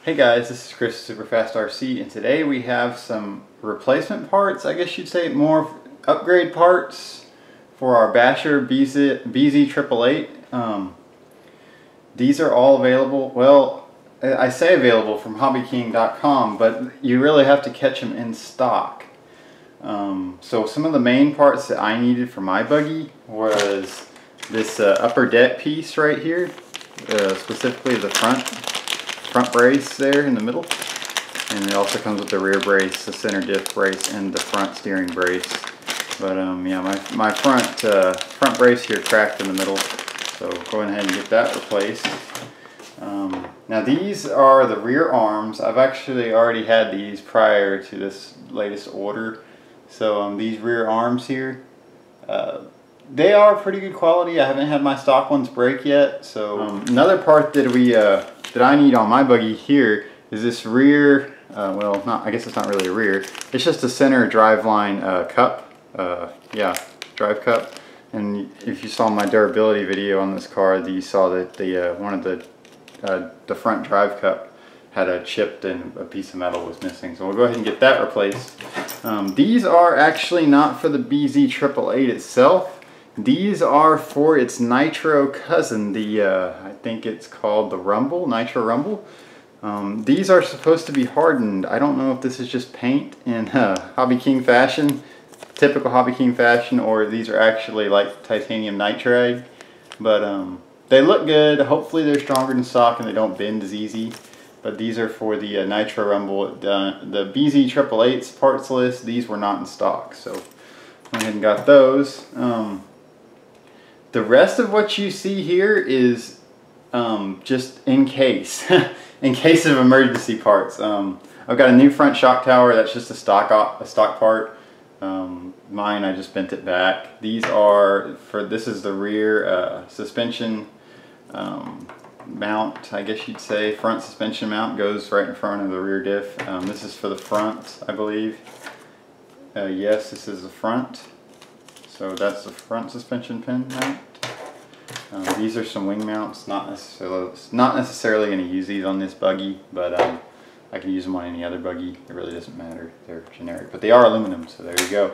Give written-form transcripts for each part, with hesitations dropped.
Hey guys, this is Chris Superfast RC, and today we have some replacement parts, I guess you'd say, more upgrade parts for our Basher BZ-888. These are all available, well, I say available from hobbyking.com, but you really have to catch them in stock. So some of the main parts that I needed for my buggy was this upper deck piece right here, specifically the front brace there in the middle, and it also comes with the rear brace, the center diff brace, and the front steering brace. But yeah, my front brace here cracked in the middle, so going ahead and get that replaced. Now these are the rear arms. I've actually already had these prior to this latest order. So these rear arms here, they are pretty good quality. I haven't had my stock ones break yet. So another part that that I need on my buggy here is this rear, well, I guess it's not really a rear, it's just a center driveline cup, yeah, drive cup. And if you saw my durability video on this car, you saw that one of the front drive cup had chipped and a piece of metal was missing. So we'll go ahead and get that replaced. These are actually not for the BZ-888 itself. These are for its Nitro cousin, I think it's called the Nitro Rumble. These are supposed to be hardened. I don't know if this is just paint in Hobby King fashion, typical Hobby King fashion, or these are actually like titanium nitride. But they look good. Hopefully they're stronger than stock and they don't bend as easy. But these are for the Nitro Rumble. The BZ-888's parts list, these were not in stock. So went ahead and got those. The rest of what you see here is just in case, in case of emergency parts. I've got a new front shock tower. That's just a stock part. Mine, I just bent it back. These are this is the rear suspension mount, I guess you'd say. Front suspension mount goes right in front of the rear diff. This is for the front, I believe. Yes, this is the front. So that's the front suspension pin mount. These are some wing mounts. Not necessarily going to use these on this buggy, but I can use them on any other buggy. It really doesn't matter. They're generic, but they are aluminum, so there you go.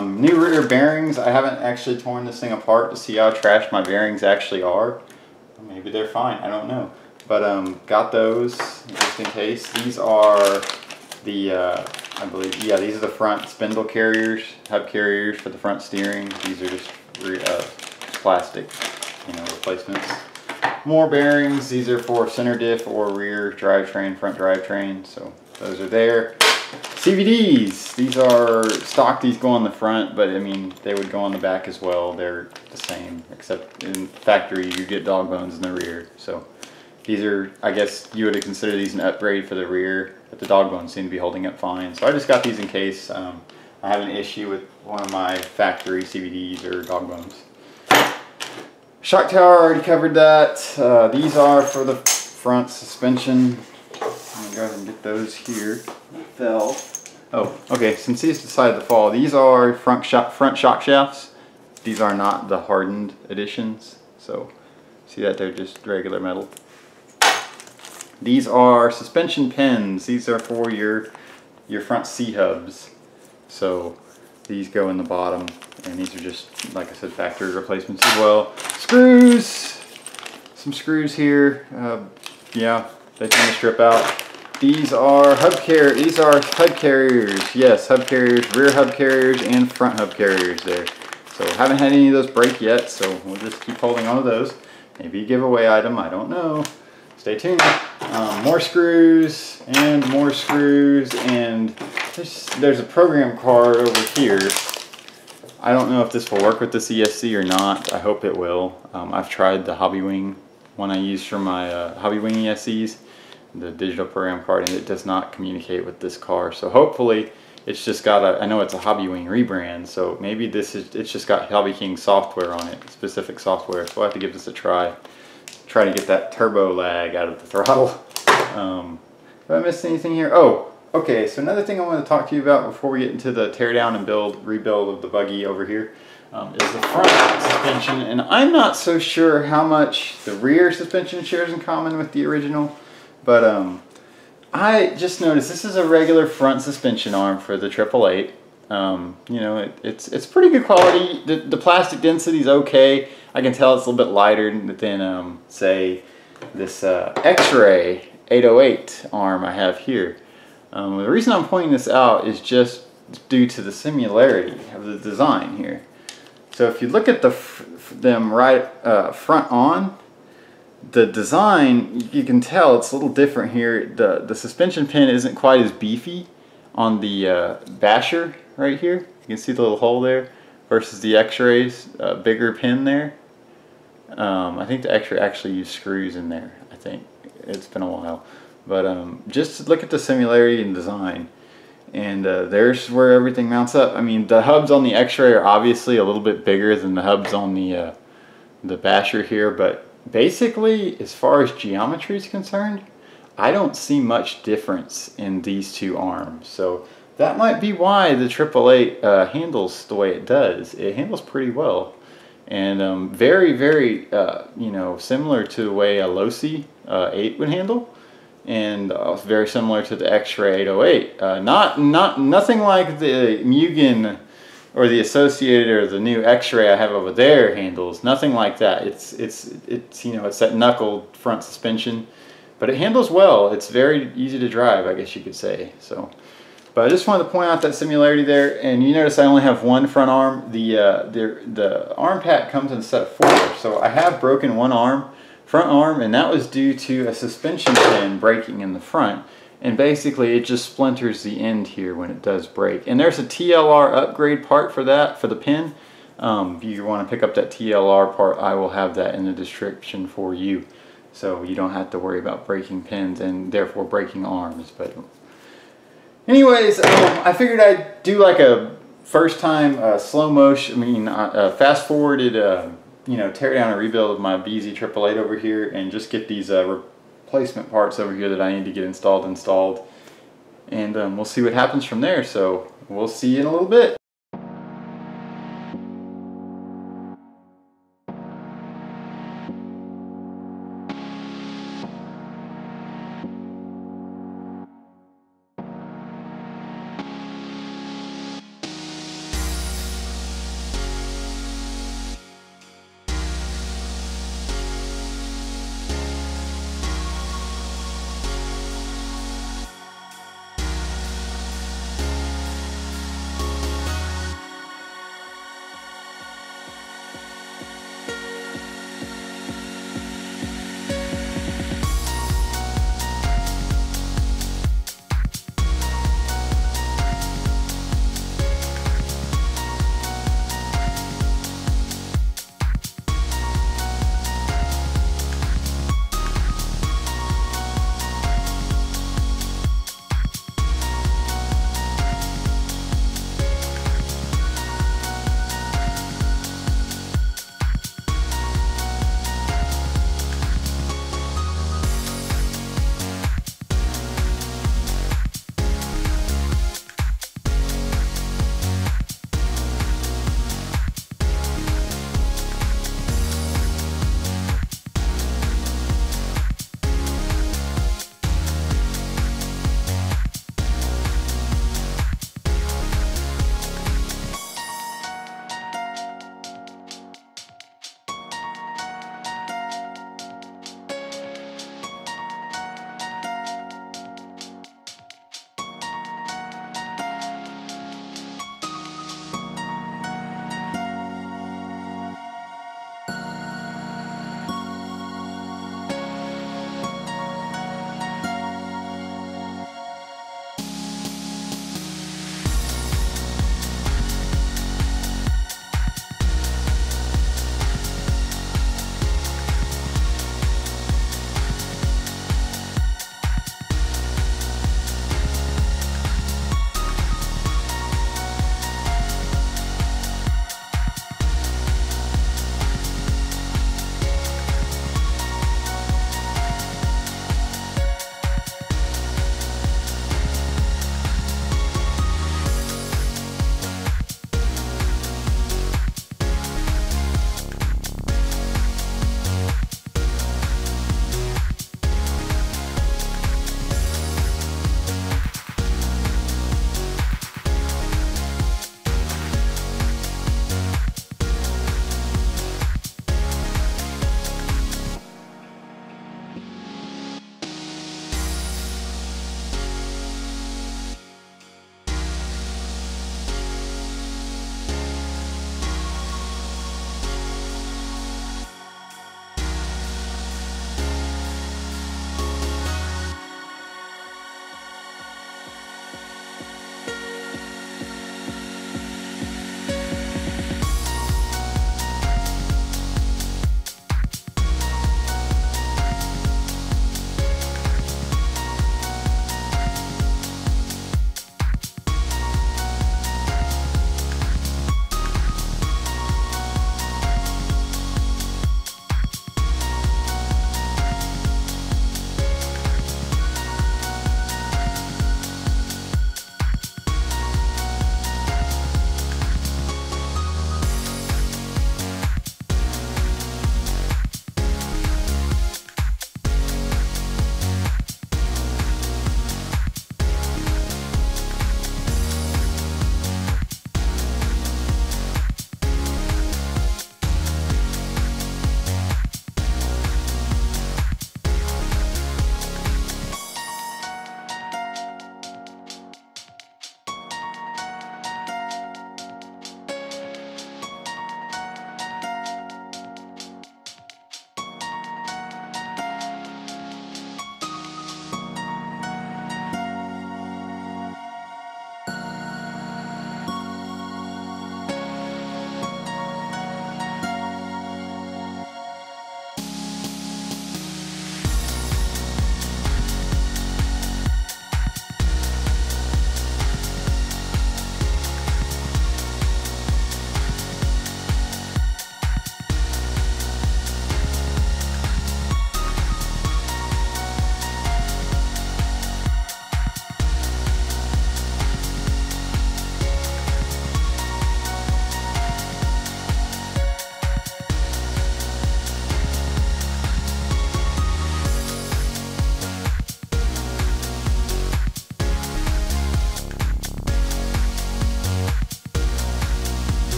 New rear bearings. I haven't actually torn this thing apart to see how trashed my bearings actually are. Maybe they're fine. I don't know. But got those just in case. These are the I believe, yeah, these are the front spindle carriers, hub carriers for the front steering. These are just plastic, replacements. More bearings. These are for center diff or rear drivetrain, front drivetrain. So those are there. CVDs. These are stock. These go on the front, but I mean they would go on the back as well. They're the same, except in factory you get dog bones in the rear. So these are, I guess you would consider these an upgrade for the rear, but the dog bones seem to be holding up fine. So I just got these in case I have an issue with one of my factory CVDs or dog bones. Shock tower, already covered that. These are for the front suspension. I'm gonna go ahead and get those here. Fell. Oh, okay, since these decided to fall, these are front shock shafts. These are not the hardened editions. So see that they're just regular metal. These are suspension pins. These are for your front C-hubs. So these go in the bottom, and these are just, like I said, factory replacements as well. Screws! Some screws here. Yeah, they tend to strip out. These are hub carriers. Yes, hub carriers, rear hub carriers, and front hub carriers there. So haven't had any of those break yet, so we'll just keep holding on to those. Maybe a giveaway item, I don't know. Stay tuned. More screws, and there's a program card over here. I don't know if this will work with this ESC or not. I hope it will. I've tried the Hobbywing one I use for my Hobbywing ESCs, the digital program card, and it does not communicate with this car. So hopefully it's just got I know it's a Hobbywing rebrand, so maybe it's just got Hobby King software on it, specific software. So I'll have to give this a try. Try to get that turbo lag out of the throttle. Have I missed anything here? Oh, okay, so another thing I want to talk to you about before we get into the teardown and rebuild of the buggy over here is the front suspension. And I'm not so sure how much the rear suspension shares in common with the original, but I just noticed this is a regular front suspension arm for the 888. You know, it's pretty good quality. The plastic density is okay. I can tell it's a little bit lighter than say this X-Ray 808 arm I have here. The reason I'm pointing this out is just due to the similarity of the design here. So if you look at them right front on, the design, you can tell it's a little different here. The suspension pin isn't quite as beefy on the basher right here. You can see the little hole there versus the X-Ray's bigger pin there. I think the X-Ray actually used screws in there. I think it's been a while, but just look at the similarity in design, and there's where everything mounts up. I mean, the hubs on the X-Ray are obviously a little bit bigger than the hubs on the basher here, but basically, as far as geometry is concerned, I don't see much difference in these two arms. So that might be why the 888 handles the way it does. It handles pretty well, and very, very, you know, similar to the way a Losi 8 would handle, and very similar to the X-Ray 808. Nothing like the Mugen or the Associated or the new X-Ray I have over there handles. Nothing like that. It's you know, it's that knuckled front suspension, but it handles well. It's very easy to drive, I guess you could say. So, but I just wanted to point out that similarity there. And you notice I only have one front arm. The arm pack comes in a set of 4, so I have broken one front arm, and that was due to a suspension pin breaking in the front. And basically it just splinters the end here when it does break. And there's a TLR upgrade part for that, for the pin. If you want to pick up that TLR part, I will have that in the description for you. So you don't have to worry about breaking pins and therefore breaking arms. But anyways, I figured I'd do like a first time slow motion, fast forwarded, you know, tear down and rebuild of my BZ-888 over here, and just get these replacement parts over here that I need to get installed, and we'll see what happens from there. So we'll see you in a little bit.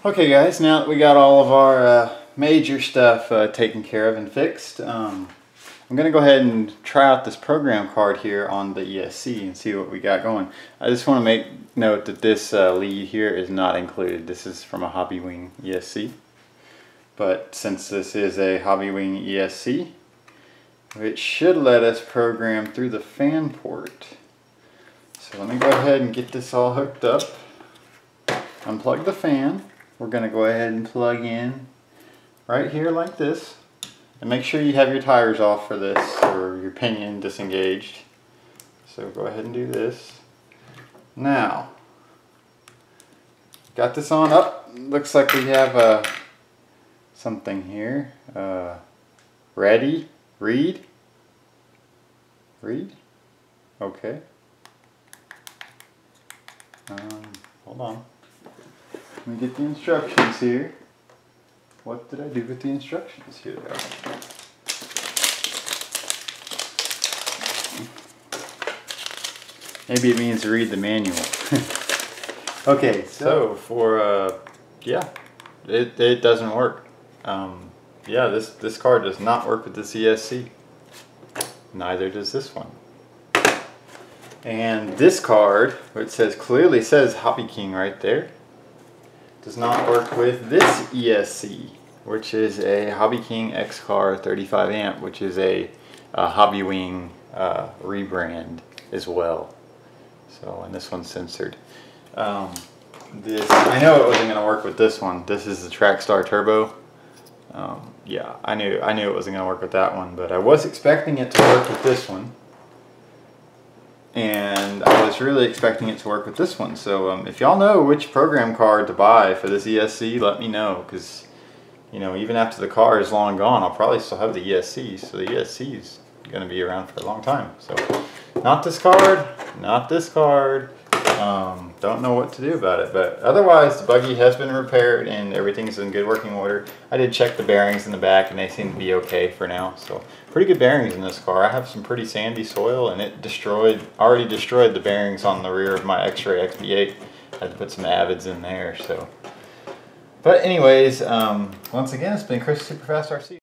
Okay guys, now that we got all of our major stuff taken care of and fixed, I'm going to go ahead and try out this program card here on the ESC and see what we got going. I just want to make note that this lead here is not included. This is from a Hobbywing ESC. But since this is a Hobbywing ESC, it should let us program through the fan port. So let me go ahead and get this all hooked up. Unplug the fan. We're going to go ahead and plug in right here like this. And make sure you have your tires off for this, or your pinion disengaged. So go ahead and do this. Now, got this on up. Looks like we have something here. Ready? Read? Okay. Hold on. Let me get the instructions here. What did I do with the instructions? Here they are. Maybe it means to read the manual. Okay, so for yeah, it doesn't work. Yeah, this card does not work with the ESC. Neither does this one. And this card, which clearly says Hobby King right there, does not work with this ESC, which is a Hobby King X-Car 35 amp, which is a Hobbywing rebrand as well. So, and this one's censored. I know it wasn't going to work with this one. This is the Trackstar Turbo. Yeah, I knew it wasn't going to work with that one, but I was expecting it to work with this one. And I was really expecting it to work with this one. So if y'all know which program card to buy for this ESC, let me know, because you know, even after the car is long gone, I'll probably still have the ESC. So the ESC is going to be around for a long time. So not this card, not this card. Don't know what to do about it, but otherwise the buggy has been repaired and everything's in good working order. I did check the bearings in the back and they seem to be okay for now. So pretty good bearings in this car. I have some pretty sandy soil and it already destroyed the bearings on the rear of my X-Ray XB8. I had to put some Avids in there. So, but anyways, once again, it's been Chris Superfast RC.